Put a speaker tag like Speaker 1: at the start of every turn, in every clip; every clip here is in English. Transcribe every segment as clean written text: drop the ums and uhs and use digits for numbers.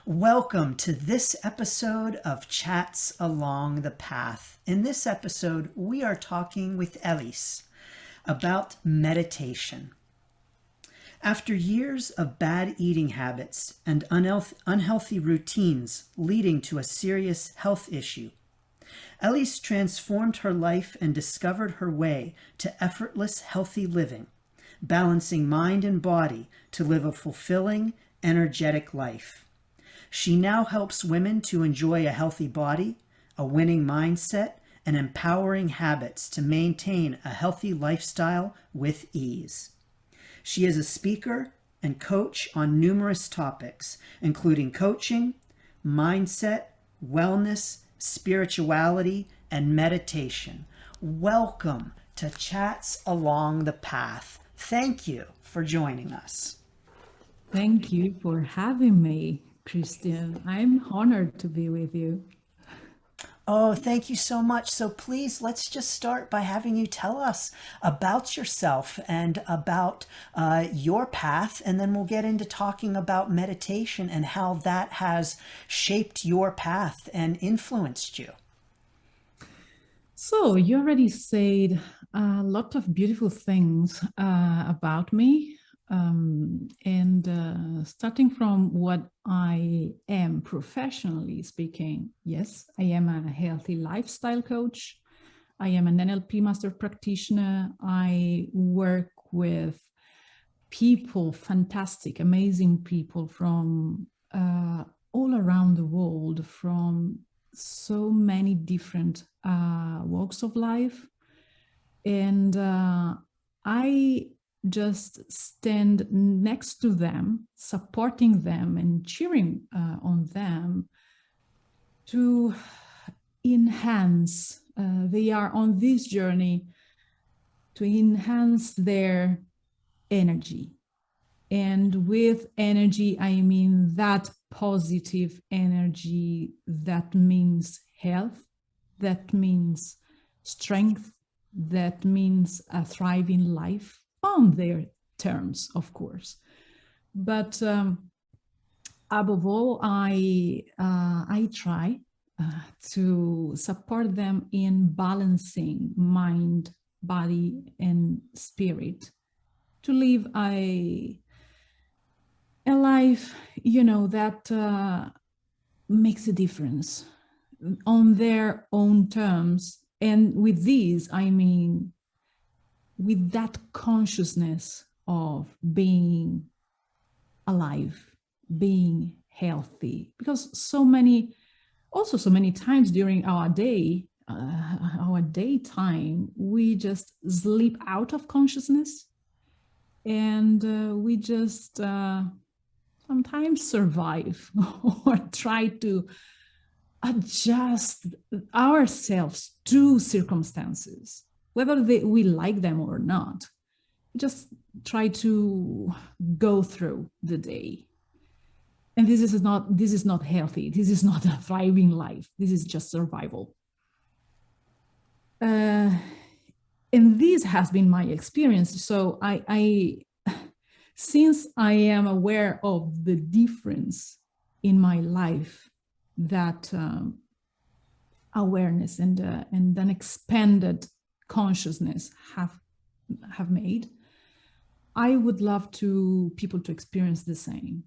Speaker 1: Welcome to this episode of Chats Along the Path. In this episode, we are talking with Elys about meditation. After years of bad eating habits and unhealthy routines leading to a serious health issue, Elys transformed her life and discovered her way to effortless, healthy living, balancing mind and body to live a fulfilling, energetic life. She now helps women to enjoy a healthy body, a winning mindset, and empowering habits to maintain a healthy lifestyle with ease. She is a speaker and coach on numerous topics, including coaching, mindset, wellness, spirituality, and meditation. Welcome to Chats Along the Path. Thank you for joining us.
Speaker 2: Thank you for having me, Christian. I'm honored to be with you.
Speaker 1: Oh, thank you so much. So please, let's just start by having you tell us about yourself and about your path, and then we'll get into talking about meditation and how that has shaped your path and influenced you.
Speaker 2: So, you already said a lot of beautiful things about me. Starting from what I am professionally speaking, yes, I am a healthy lifestyle coach. I am an NLP master practitioner. I work with people, fantastic, amazing people from all around the world, from so many different walks of life. And I just stand next to them, supporting them and cheering on them to enhance. They are on this journey to enhance their energy. And with energy, I mean that positive energy that means health, that means strength, that means a thriving life on their terms, of course. But above all, I try to support them in balancing mind, body, and spirit to live a life, that makes a difference on their own terms. And with these, I mean, with that consciousness of being alive, being healthy, because so many times during our day, our daytime, we just slip out of consciousness, and we just sometimes survive or try to adjust ourselves to circumstances, whether we like them or not. Just try to go through the day. And this is not healthy. This is not a thriving life. This is just survival. And this has been my experience. So I since I am aware of the difference in my life that awareness and an expanded consciousness have made, I would love people to experience the same.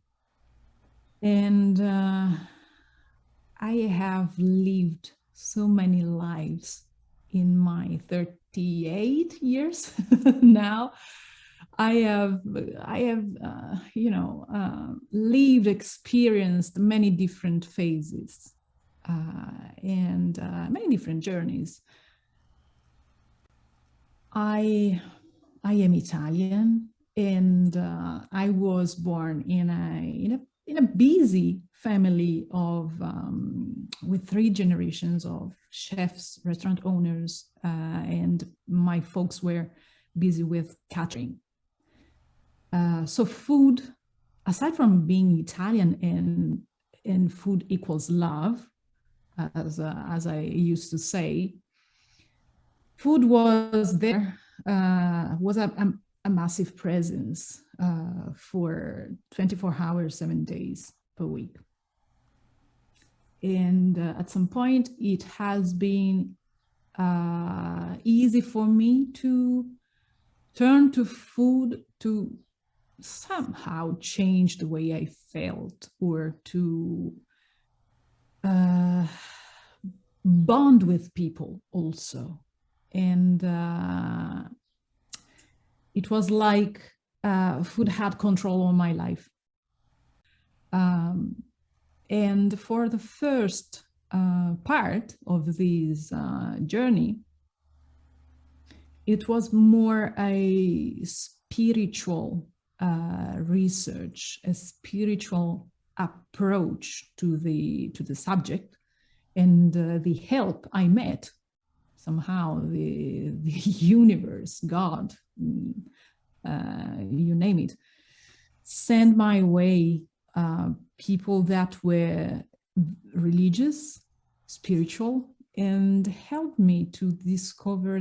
Speaker 2: And I have lived so many lives in my 38 years now. I have lived, experienced many different phases and many different journeys. I am Italian, and I was born in a busy family of with 3 generations of chefs, restaurant owners, and my folks were busy with catering. So food, aside from being Italian and food equals love, as I used to say, food was there, was a massive presence for 24 hours, 7 days per week. And at some point, it has been easy for me to turn to food to somehow change the way I felt, or to bond with people also. And it was like food had control on my life. And for the first part of this journey, it was more a spiritual research, a spiritual approach to the subject, and the help I met somehow, the universe, God, you name it, sent my way people that were religious, spiritual, and helped me to discover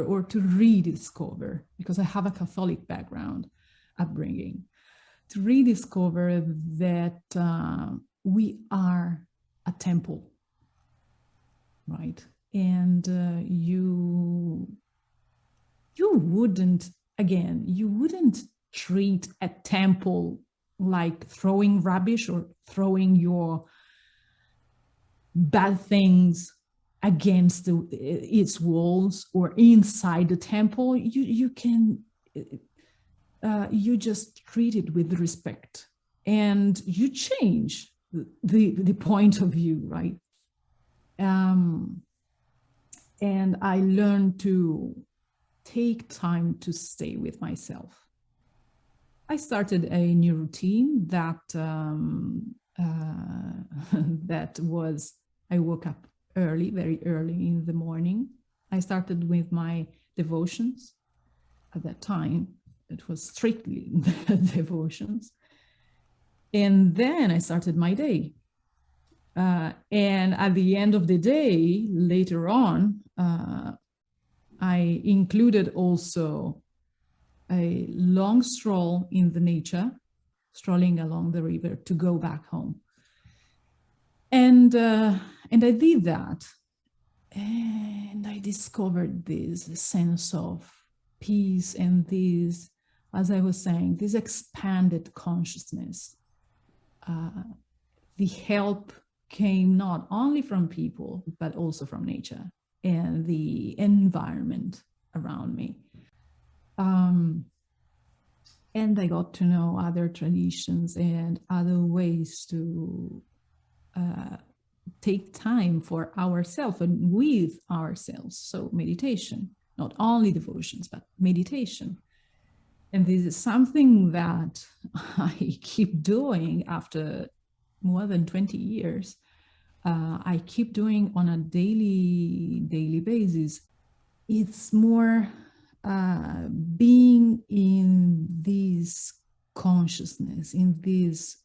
Speaker 2: or to rediscover, because I have a Catholic background, upbringing, to rediscover that we are a temple, right? And you wouldn't treat a temple like throwing rubbish or throwing your bad things against its walls or inside the temple. You just treat it with respect, and you change the point of view, right? And I learned to take time to stay with myself. I started a new routine that that was, I woke up early, very early in the morning. I started with my devotions. At that time, it was strictly devotions. And then I started my day. And at the end of the day, later on, I included also a long stroll in the nature, strolling along the river to go back home. And I did that. And I discovered this sense of peace and this, as I was saying, this expanded consciousness. The help came not only from people, but also from nature and the environment around me. And I got to know other traditions and other ways to take time for ourselves and with ourselves. So meditation, not only devotions, but meditation. And this is something that I keep doing after more than 20 years. I keep doing on a daily basis. It's more being in this consciousness, in this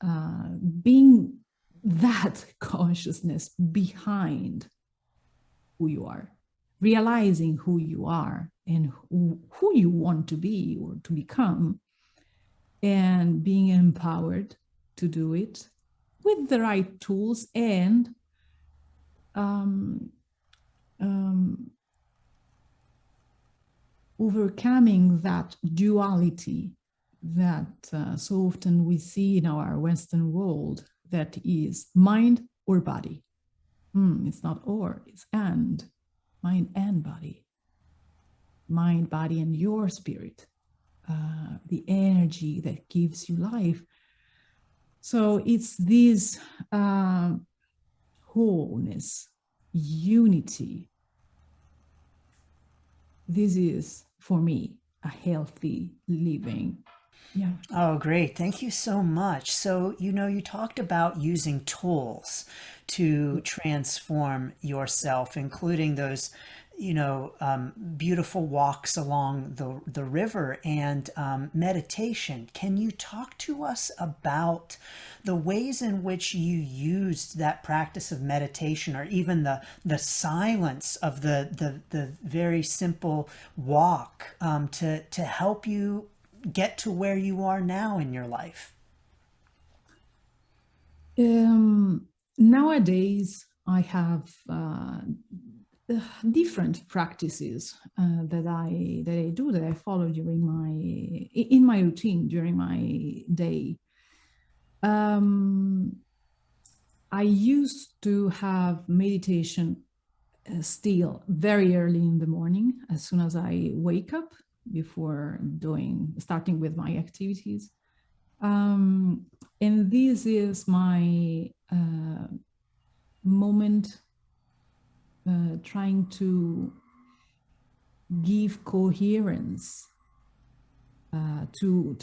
Speaker 2: being that consciousness behind who you are, realizing who you are and who you want to be or to become, and being empowered to do it with the right tools and overcoming that duality that so often we see in our Western world, that is mind or body. It's not or, it's and. Mind and body. Mind, body, and your spirit. The energy that gives you life. So it's this wholeness, unity. This is, for me, a healthy living. Yeah.
Speaker 1: Oh, great. Thank you so much. So, you talked about using tools to transform yourself, including those, beautiful walks along the river and meditation. Can you talk to us about the ways in which you used that practice of meditation, or even the silence of the very simple walk to help you get to where you are now in your life?
Speaker 2: Nowadays, I have different practices that I follow during my routine during my day. I used to have meditation still very early in the morning, as soon as I wake up, before starting with my activities. And this is my moment trying to give coherence to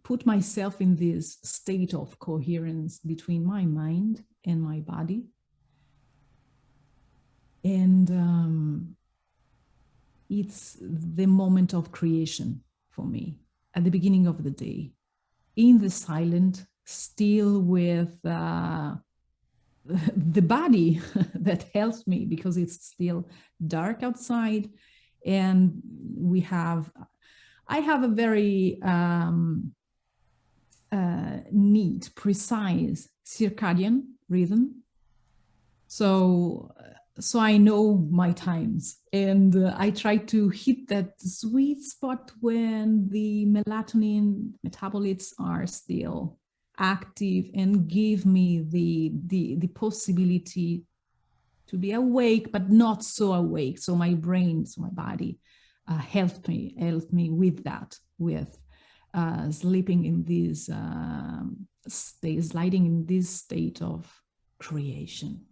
Speaker 2: put myself in this state of coherence between my mind and my body. And it's the moment of creation for me at the beginning of the day, in the silent, still with the body that helps me, because it's still dark outside. And I have a very neat, precise circadian rhythm. So I know my times, and I try to hit that sweet spot when the melatonin metabolites are still active and give me the possibility to be awake, but not so awake. So my brain, so my body helped me with that, with sleeping in this state, sliding in this state of creation.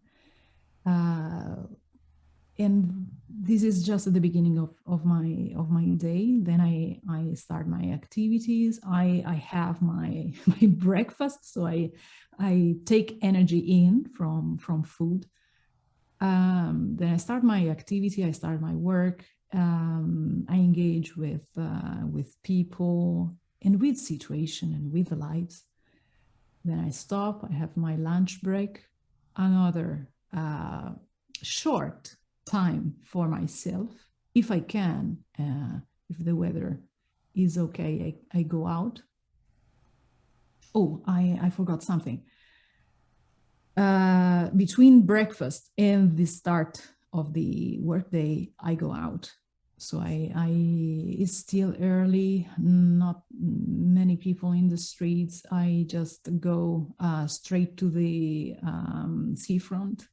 Speaker 2: And this is just at the beginning of my day. Then I start my activities. I have my breakfast, so I take energy in from food. Then I start my activity. I start my work. I engage with people and with situation and with the lives. Then I stop. I have my lunch break. Another short time for myself, if I can. If the weather is okay, I go out. Oh, I forgot something. Between breakfast and the start of the workday, I go out. So it's still early, not many people in the streets. I just go straight to the seafront,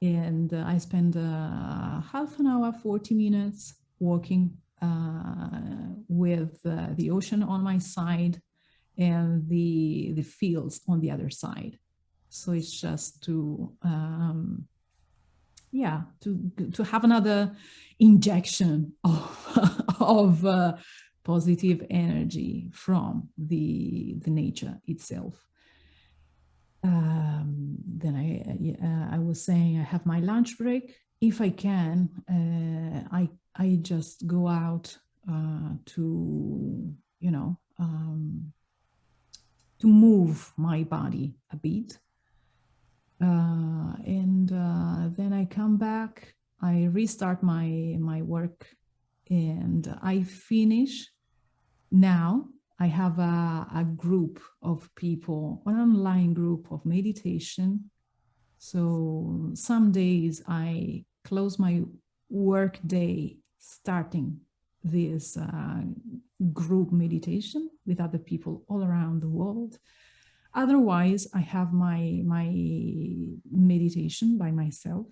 Speaker 2: and I spend half an hour, 40 minutes walking with the ocean on my side and the fields on the other side. So it's just to have another injection of positive energy from the nature itself. Then I was saying I have my lunch break. If I can, I just go out to to move my body a bit. And then I come back, I restart my work, and I finish. Now I have a group of people, an online group of meditation. So some days I close my work day starting this group meditation with other people all around the world. Otherwise, I have my meditation by myself,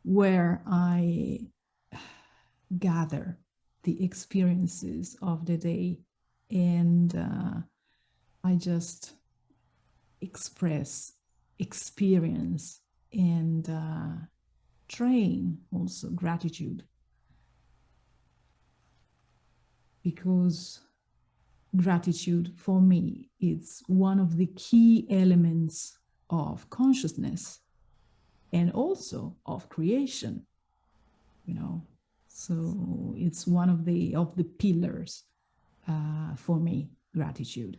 Speaker 2: where I gather the experiences of the day, and I just express, experience, and train also gratitude, because gratitude for me is one of the key elements of consciousness and also of creation, so it's one of the pillars for me, gratitude.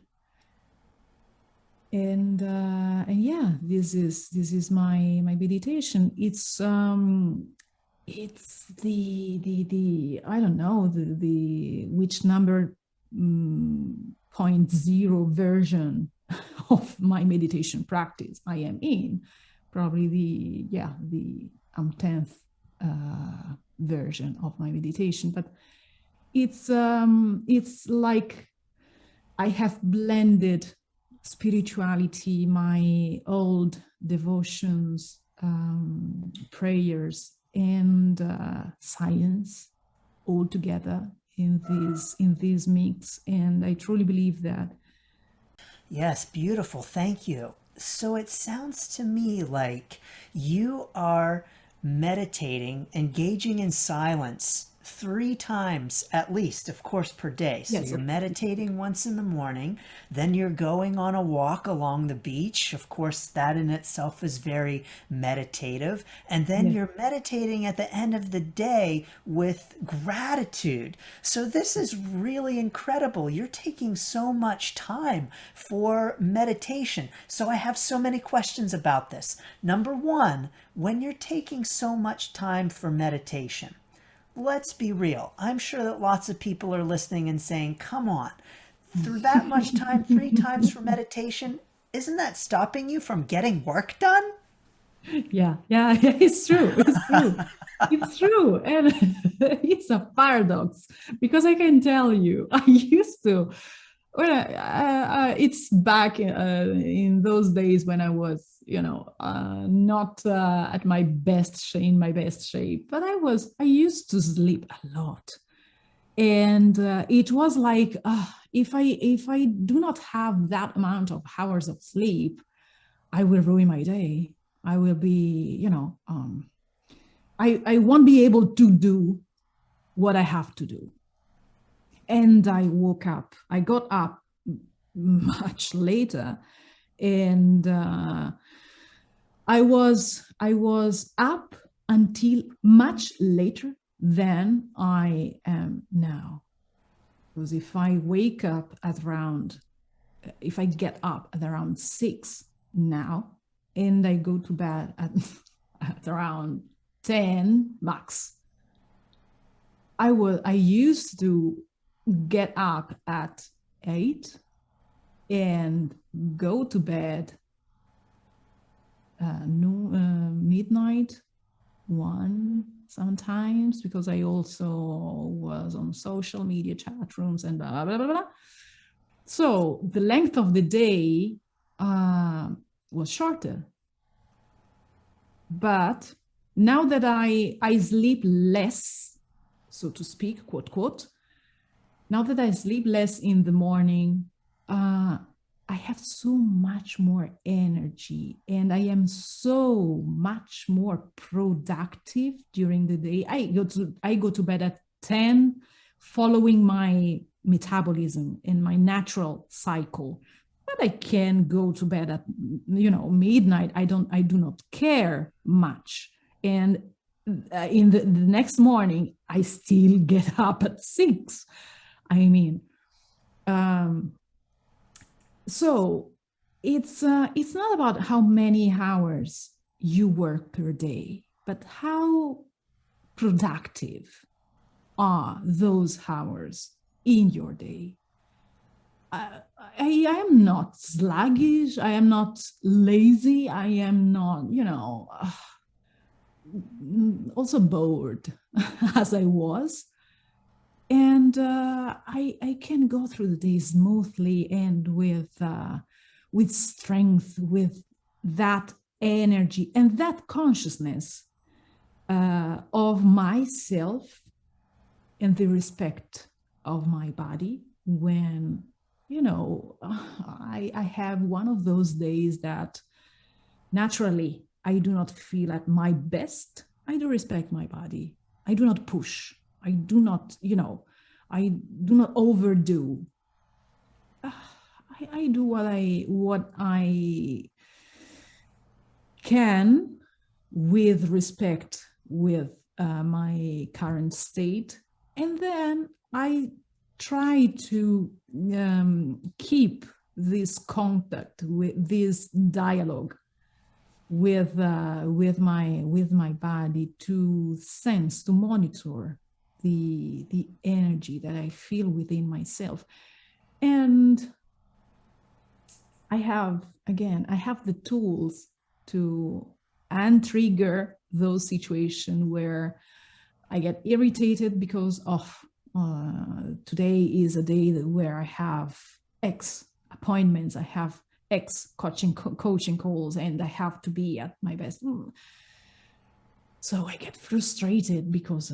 Speaker 2: And yeah, this is my meditation. It's the I don't know the which number point zero version of my meditation practice I am in. Probably the 10th version of my meditation, but it's like I have blended spirituality, my old devotions, prayers, and science all together in this mix. And I truly believe that.
Speaker 1: Yes, beautiful. Thank you. So it sounds to me like you are meditating, engaging in silence 3 times at least, of course, per day. So
Speaker 2: Yes.
Speaker 1: you're meditating once in the morning, then you're going on a walk along the beach. Of course, that in itself is very meditative. And then
Speaker 2: Yes.
Speaker 1: you're meditating at the end of the day with gratitude. So this is really incredible. You're taking so much time for meditation. So I have so many questions about this. Number one, when you're taking so much time for meditation, let's be real. I'm sure that lots of people are listening and saying, come on, through that much time, 3 times for meditation, isn't that stopping you from getting work done?
Speaker 2: Yeah, it's true. It's true. It's true. And it's a paradox because I can tell you, I used to, when it's back in those days when I was, not at my best shape, in my best shape, but I used to sleep a lot. And it was like, if I do not have that amount of hours of sleep, I will ruin my day. I will be, I won't be able to do what I have to do. And I got up much later, and I was up until much later than I am now. Because if I get up at around 6 now, and I go to bed at around 10 max, I used to get up at 8 and go to bed midnight, 1 sometimes, because I also was on social media chat rooms and blah, blah, blah, blah. So the length of the day was shorter. But now that I sleep less, so to speak, quote, quote, now that I sleep less in the morning, I have so much more energy and I am so much more productive during the day. I go to bed at 10, following my metabolism and my natural cycle. But I can go to bed at midnight. I do not care much. And in the next morning, I still get up at 6. I mean, so it's not about how many hours you work per day, but how productive are those hours in your day. I am not sluggish. I am not lazy. I am not, also bored as I was. And I can go through the day smoothly and with strength, with that energy and that consciousness of myself and the respect of my body. When I have one of those days that naturally I do not feel at my best, I do respect my body. I do not push. I do not, I do not overdo. I do what I can with respect with my current state, and then I try to keep this contact, with this dialogue with my body, to monitor the energy that I feel within myself. And I have the tools to untrigger those situations where I get irritated because of today is a day where I have X appointments, I have X coaching calls, and I have to be at my best. So I get frustrated because,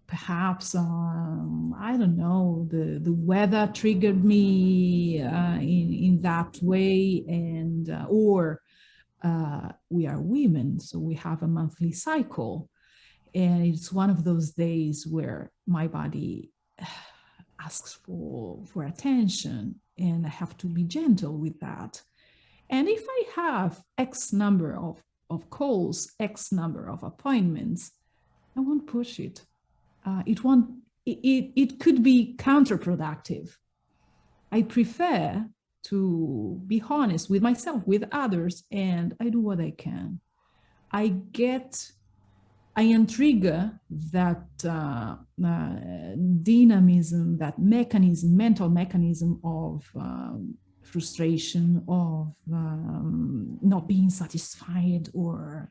Speaker 2: perhaps, I don't know, the weather triggered me in that way, and or we are women, so we have a monthly cycle. And it's one of those days where my body asks for attention, and I have to be gentle with that. And if I have X number of calls, X number of appointments, I won't push it. It won't. It could be counterproductive. I prefer to be honest with myself, with others, and I do what I can. I trigger that dynamism, that mental mechanism of frustration, of not being satisfied, or,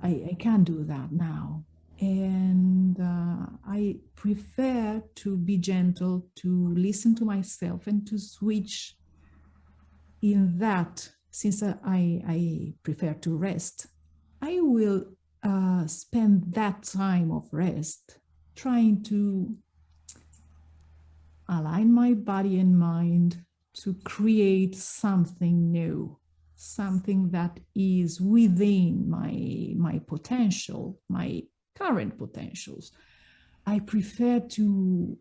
Speaker 2: I can't do that now. And I prefer to be gentle, to listen to myself, and to switch in that. Since I prefer to rest, I will spend that time of rest trying to align my body and mind to create something new, something that is within my potential, my current potentials. I prefer to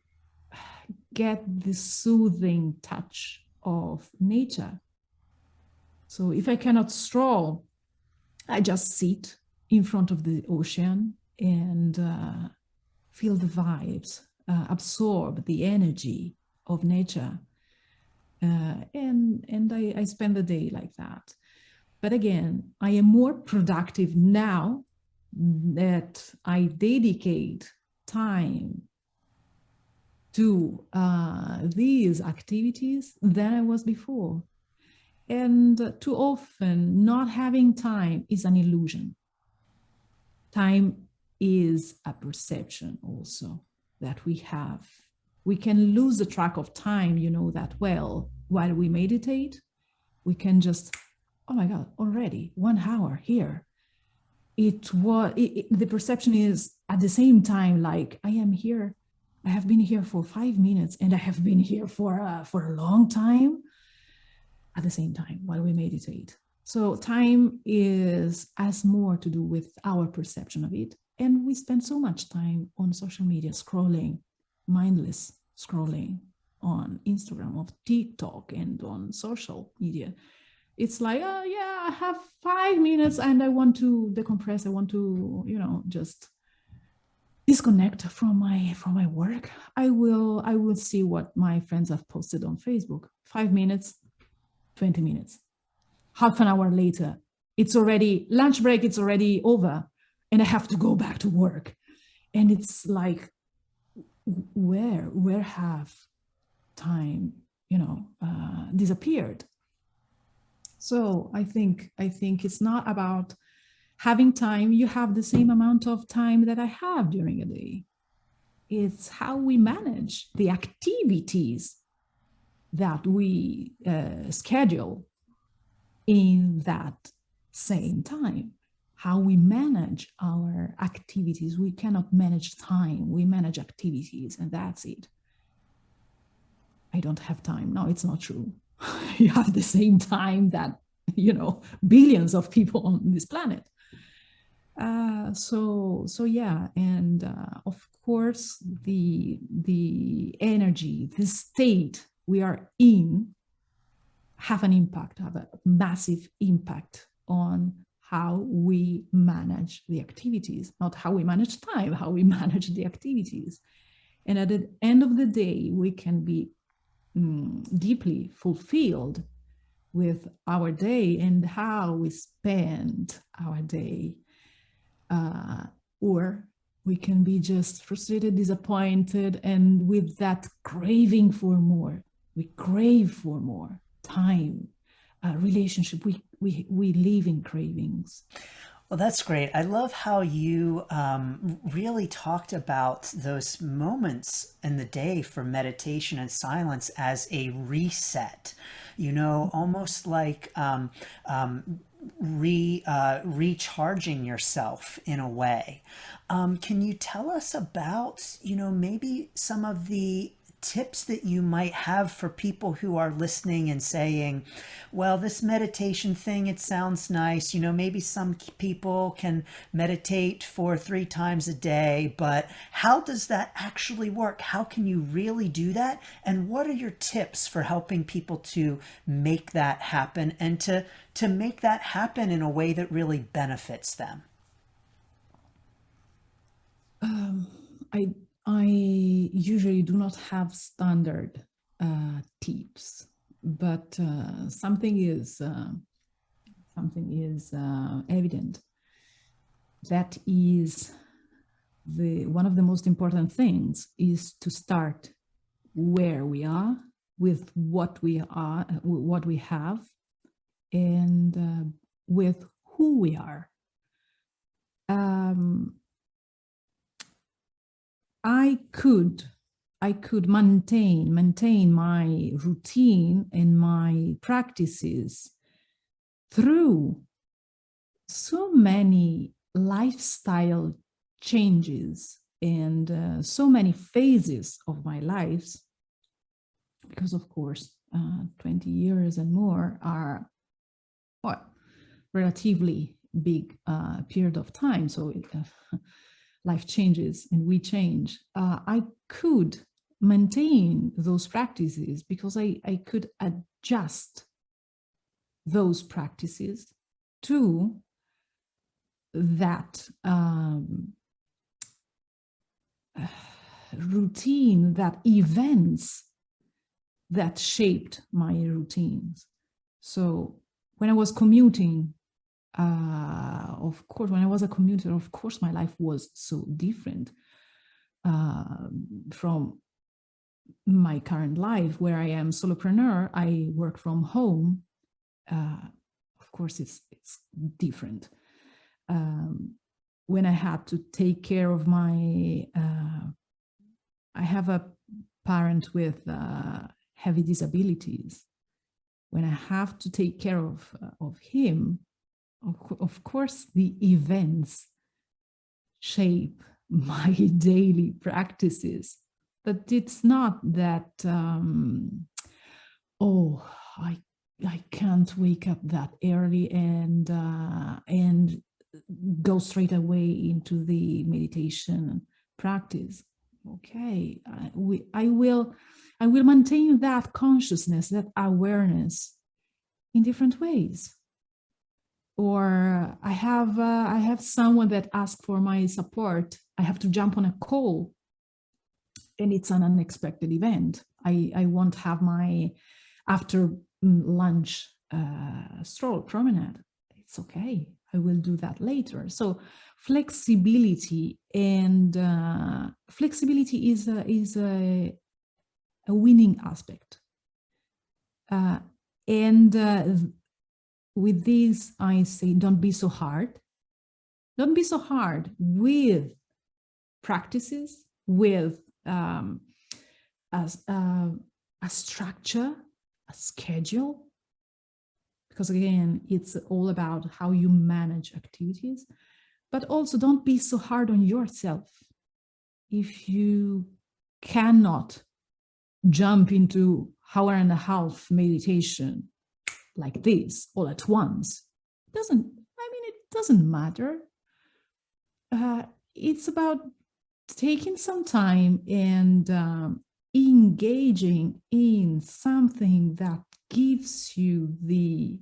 Speaker 2: get the soothing touch of nature. So if I cannot stroll, I just sit in front of the ocean and feel the vibes, absorb the energy of nature. And I spend the day like that. But again, I am more productive now that I dedicate time to these activities than I was before. And too often, not having time is an illusion. Time is a perception also that we have. We can lose the track of time, that well, while we meditate. We can just, oh my God, already 1 hour here. The perception is at the same time, like, I am here. I have been here for 5 minutes, and I have been here for a long time at the same time while we meditate. So time has more to do with our perception of it. And we spend so much time on social media, scrolling, mindless scrolling on Instagram, of TikTok, and on social media. It's like, oh yeah, I have 5 minutes and I want to decompress. I want to, just disconnect from my work. I will see what my friends have posted on Facebook. 5 minutes, 20 minutes. Half an hour later, it's already lunch break, it's already over, and I have to go back to work. And it's like, where have time, disappeared? So I think it's not about having time. You have the same amount of time that I have during a day. It's how we manage the activities that we schedule in that same time, how we manage our activities. We cannot manage time, we manage activities, and that's it. I don't have time. No, it's not true. You have the same time that, billions of people on this planet. So yeah, and of course, the energy, the state we are in, have a massive impact on how we manage the activities, not how we manage time, how we manage the activities. And at the end of the day, we can be deeply fulfilled with our day and how we spend our day, or We can be just frustrated, disappointed, and with that craving for more. We crave for more time, relationship. We live in cravings.
Speaker 1: Well, that's great. I love how you really talked about those moments in the day for meditation and silence as a reset, almost like recharging yourself in a way. Can you tell us about, maybe some of the tips that you might have for people who are listening and saying, well, this meditation thing, it sounds nice. Maybe some people can meditate for 3 times a day, but how does that actually work? How can you really do that? And what are your tips for helping people to make that happen and to make that happen in a way that really benefits them?
Speaker 2: I usually do not have standard tips, but something is evident. That is one of the most important things is to start where we are with what we have, and with who we are. I could maintain my routine and my practices through so many lifestyle changes and so many phases of my lives, because of course 20 years and more are relatively big period of time. So life changes and we change. I could maintain those practices because I could adjust those practices to that routine, that events that shaped my routines. So when I was commuting, of course, when I was a commuter, of course, my life was so different from my current life, where I am solopreneur. I work from home. Of course, it's different. When I had to take care of my, I have a parent with heavy disabilities. When I have to take care of him, of course, the events shape my daily practices. But it's not that, I can't wake up that early and go straight away into the meditation practice. Okay, I will maintain that consciousness, that awareness in different ways. Or I have someone that asks for my support. I have to jump on a call, and it's an unexpected event. I won't have my after lunch stroll promenade. It's okay. I will do that later. So flexibility and flexibility is a winning aspect. And with this, I say, don't be so hard. Don't be so hard with practices, with a structure, a schedule, because again, it's all about how you manage activities. But also, don't be so hard on yourself. If you cannot jump into hour and a half meditation like this all at once, it doesn't matter. It's about taking some time and engaging in something that gives you the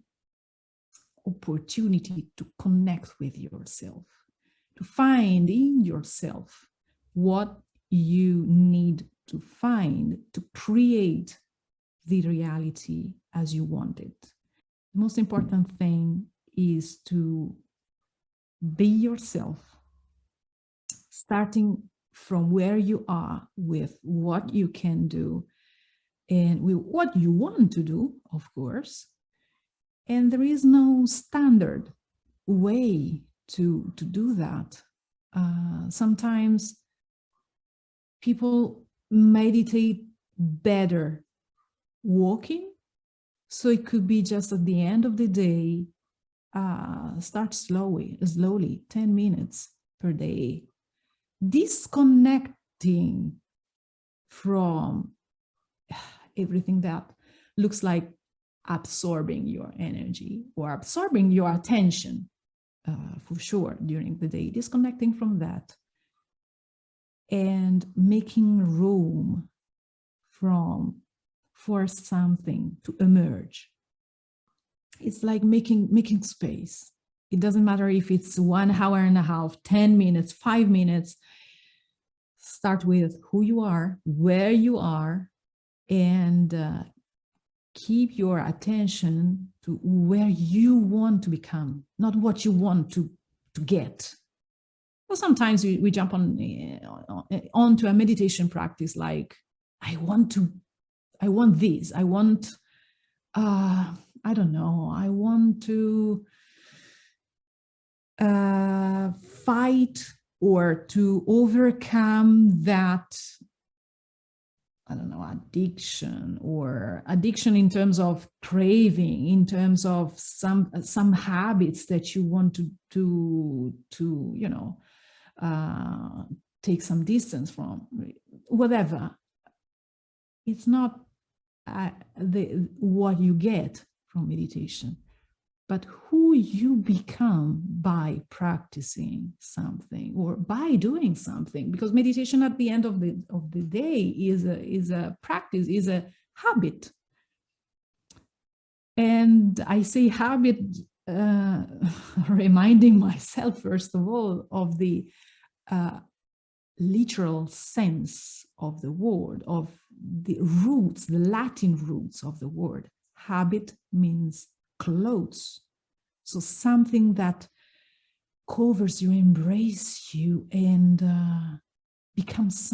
Speaker 2: opportunity to connect with yourself, to find in yourself what you need to find to create the reality as you want it. The most important thing is to be yourself, starting from where you are with what you can do and with what you want to do, of course. And there is no standard way to do that. Sometimes people meditate better walking. So it could be just at the end of the day, start slowly, 10 minutes per day, disconnecting from everything that looks like absorbing your energy or absorbing your attention, for sure, during the day, disconnecting from that and making room for something to emerge. It's like making space. It doesn't matter if it's 1 hour and a half, 10 minutes, 5 minutes. Start with who you are, where you are, and keep your attention to where you want to become, not what you want to get. Well, sometimes we jump onto a meditation practice like, I want this, I want, I don't know, I want to fight or to overcome that, I don't know, addiction in terms of craving, in terms of some habits that you want to you know, take some distance from, whatever. It's not what you get from meditation, but who you become by practicing something or by doing something. Because meditation at the end of the day is a practice, is a habit. And I say habit, reminding myself, first of all, of the literal sense of the word, of the roots, the Latin roots of the word. Habit means clothes. So something that covers you, embrace you, and becomes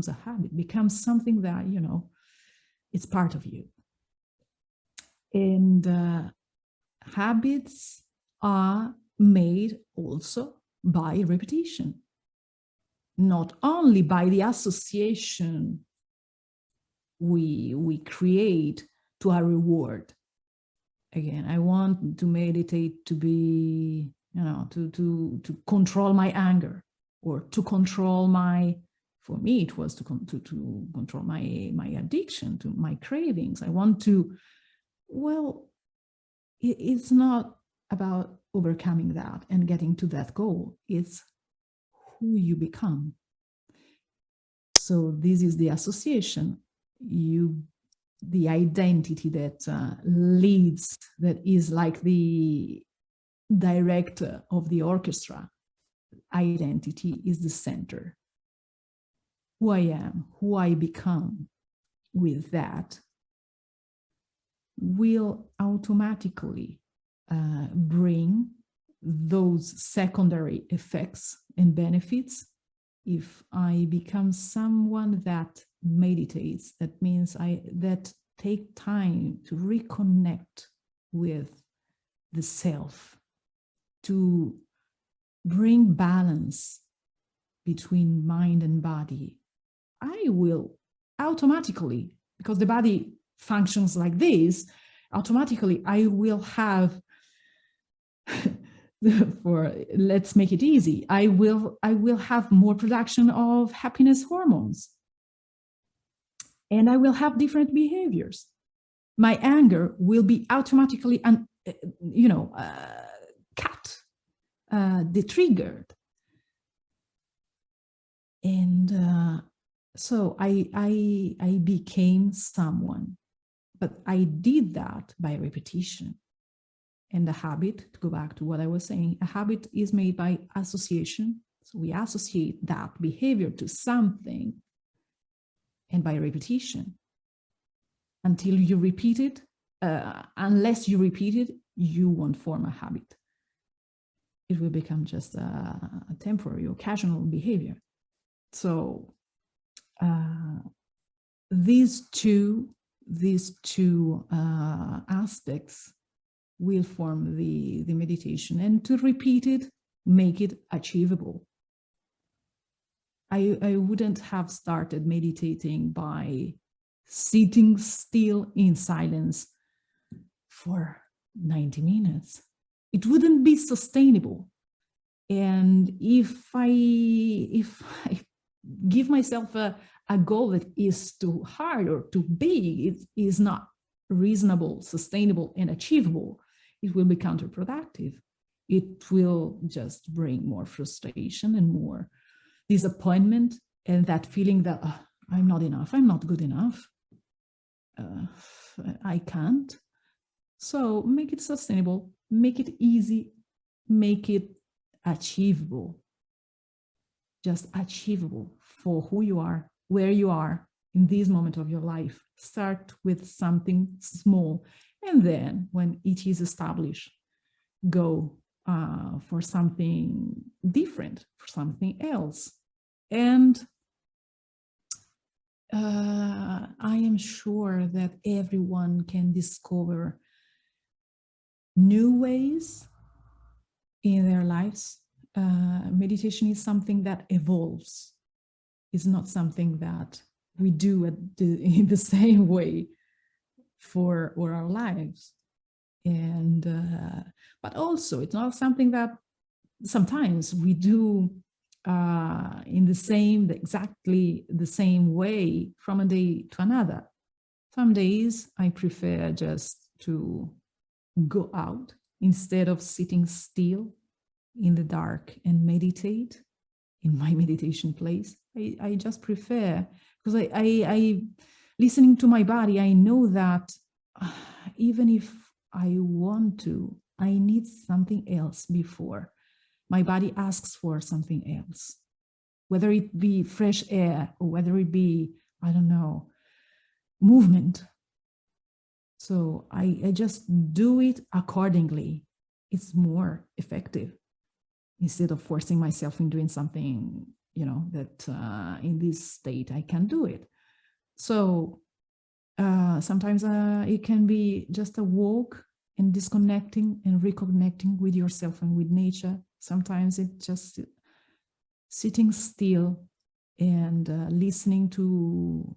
Speaker 2: a habit, becomes something that, you know, it's part of you. And habits are made also by repetition, not only by the association we create to a reward. Again, I want to meditate to be, you know, to control my anger, or to control for me it was to control my addiction, to my cravings. I want to, well, it's not about overcoming that and getting to that goal. It's who you become. So this is the association, the identity that leads, that is like the director of the orchestra. Identity is the center. Who I am, who I become with that will automatically bring those secondary effects and benefits. If I become someone that meditates, that means that take time to reconnect with the self, to bring balance between mind and body, I will automatically, because the body functions like this, automatically I will have let's make it easy, I will have more production of happiness hormones, and I will have different behaviors. My anger will be automatically cut, detriggered. And so I became someone, but I did that by repetition. And the habit, to go back to what I was saying, a habit is made by association. So we associate that behavior to something, and by repetition, until you repeat it. Unless you repeat it, you won't form a habit. it will become just a temporary, occasional behavior. So these two aspects will form the meditation, and to repeat it, make it achievable. I wouldn't have started meditating by sitting still in silence for 90 minutes. It wouldn't be sustainable. And if I give myself a goal that is too hard or too big, it is not reasonable, sustainable, and achievable, it will be counterproductive. It will just bring more frustration and more disappointment, and that feeling that I'm not enough, I'm not good enough, I can't. So make it sustainable, make it easy, make it achievable, just achievable for who you are, where you are in this moment of your life. Start with something small, and then when it is established, go for something different, for something else. And I am sure that everyone can discover new ways in their lives. Meditation is something that evolves. It's not something that we do in the same way for our lives. And but also, it's not something that sometimes we do in exactly the same way from a day to another. Some days I prefer just to go out instead of sitting still in the dark and meditate in my meditation place. I just prefer, because I listening to my body, I know that even if I want to, I need something else before. My body asks for something else, whether it be fresh air or whether it be, I don't know, movement. So I just do it accordingly. It's more effective instead of forcing myself in doing something, that in this state I can do it. So sometimes it can be just a walk and disconnecting and reconnecting with yourself and with nature. Sometimes it's just sitting still and listening to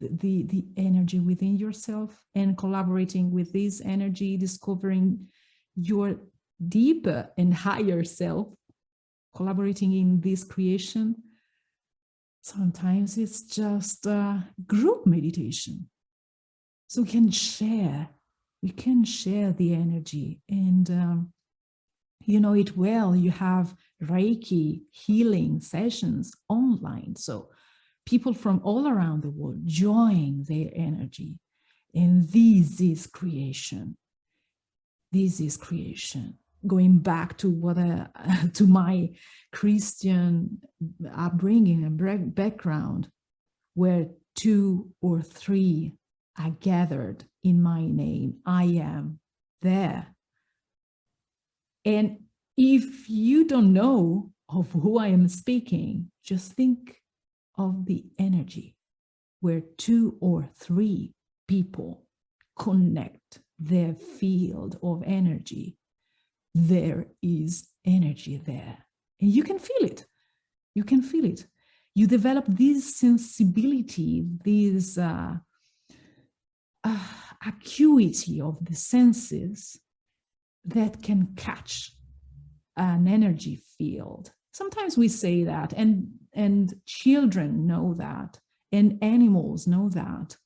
Speaker 2: the energy within yourself and collaborating with this energy, discovering your deeper and higher self, collaborating in this creation. Sometimes it's just group meditation. So we can share the energy, and you know it well. You have Reiki healing sessions online. So people from all around the world join their energy. And this is creation. This is creation. Going back to to my Christian upbringing and background, where 2 or 3 are gathered in my name, I am there. And if you don't know of who I am speaking, just think of the energy where 2 or 3 people connect their field of energy. There is energy there, and you can feel it. You can feel it. You develop this sensibility, this acuity of the senses that can catch an energy field. Sometimes we say that, and children know that, and animals know that.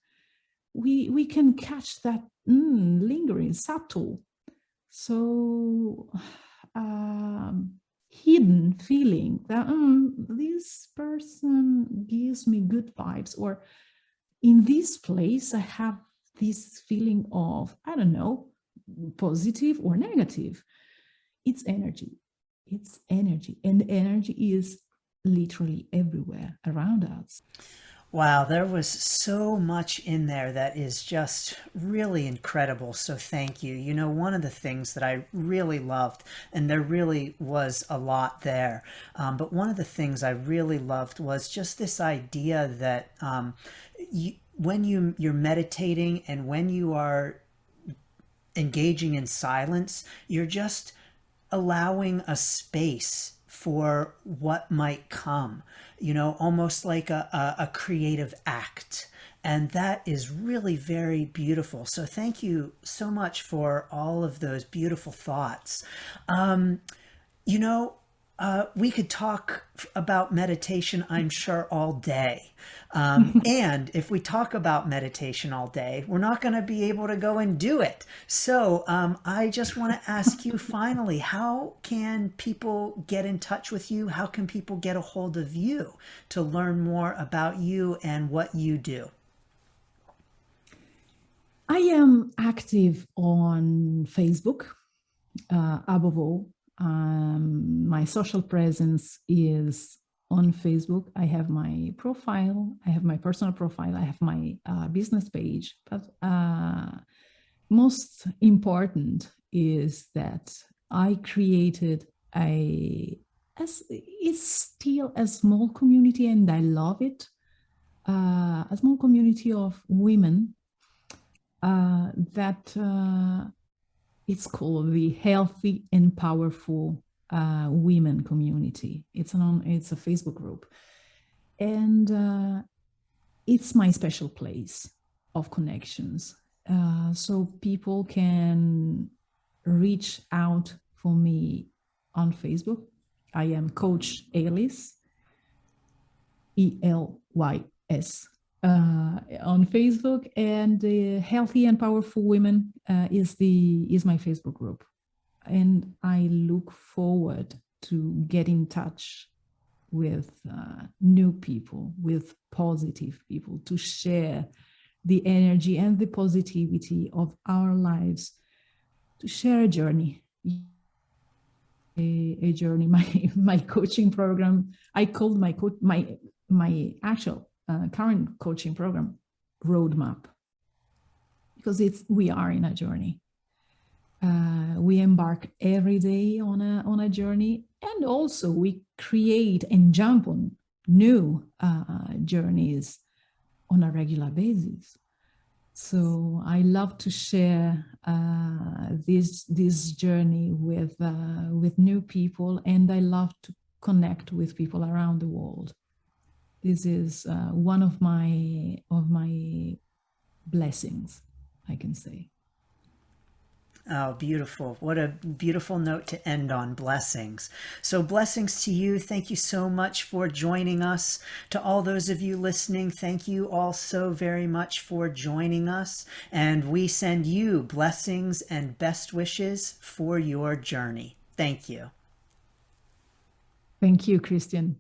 Speaker 2: We can catch that lingering, subtle, so hidden feeling that this person gives me good vibes, or in this place I have this feeling of, I don't know, positive or negative. It's energy. And energy is literally everywhere around us.
Speaker 1: Wow, there was so much in there that is just really incredible. So thank you. You know, one of the things that I really loved, and there really was a lot there, but one of the things I really loved was just this idea that when you're meditating and when you are engaging in silence, you're just allowing a space for what might come, you know, almost like a creative act. And that is really very beautiful. So thank you so much for all of those beautiful thoughts. You know, we could talk about meditation, I'm sure, all day. And if we talk about meditation all day, we're not going to be able to go and do it. So I just want to ask you finally, how can people get in touch with you? How can people get a hold of you to learn more about you and what you do?
Speaker 2: I am active on Facebook, above all. My social presence is on Facebook. I have my profile, I have my personal profile, I have my business page. But most important is that I created it's still a small community, and I love it. A small community of women that it's called the Healthy and Powerful Women Community. It's a Facebook group, and it's my special place of connections. So people can reach out for me on Facebook. I am Coach Elys, Elys, on Facebook, and Healthy and Powerful Women is my Facebook group, and I look forward to get in touch with new people, with positive people, to share the energy and the positivity of our lives, to share a journey. A journey. My coaching program, I called my actual current coaching program roadmap, because we are in a journey. We embark every day on a journey, and also we create and jump on new journeys on a regular basis. So I love to share this journey with new people, and I love to connect with people around the world. This is one of my blessings, I can say.
Speaker 1: Oh, beautiful. What a beautiful note to end on. Blessings. So, blessings to you. Thank you so much for joining us. To all those of you listening, thank you all so very much for joining us. And we send you blessings and best wishes for your journey. Thank you.
Speaker 2: Thank you, Christian.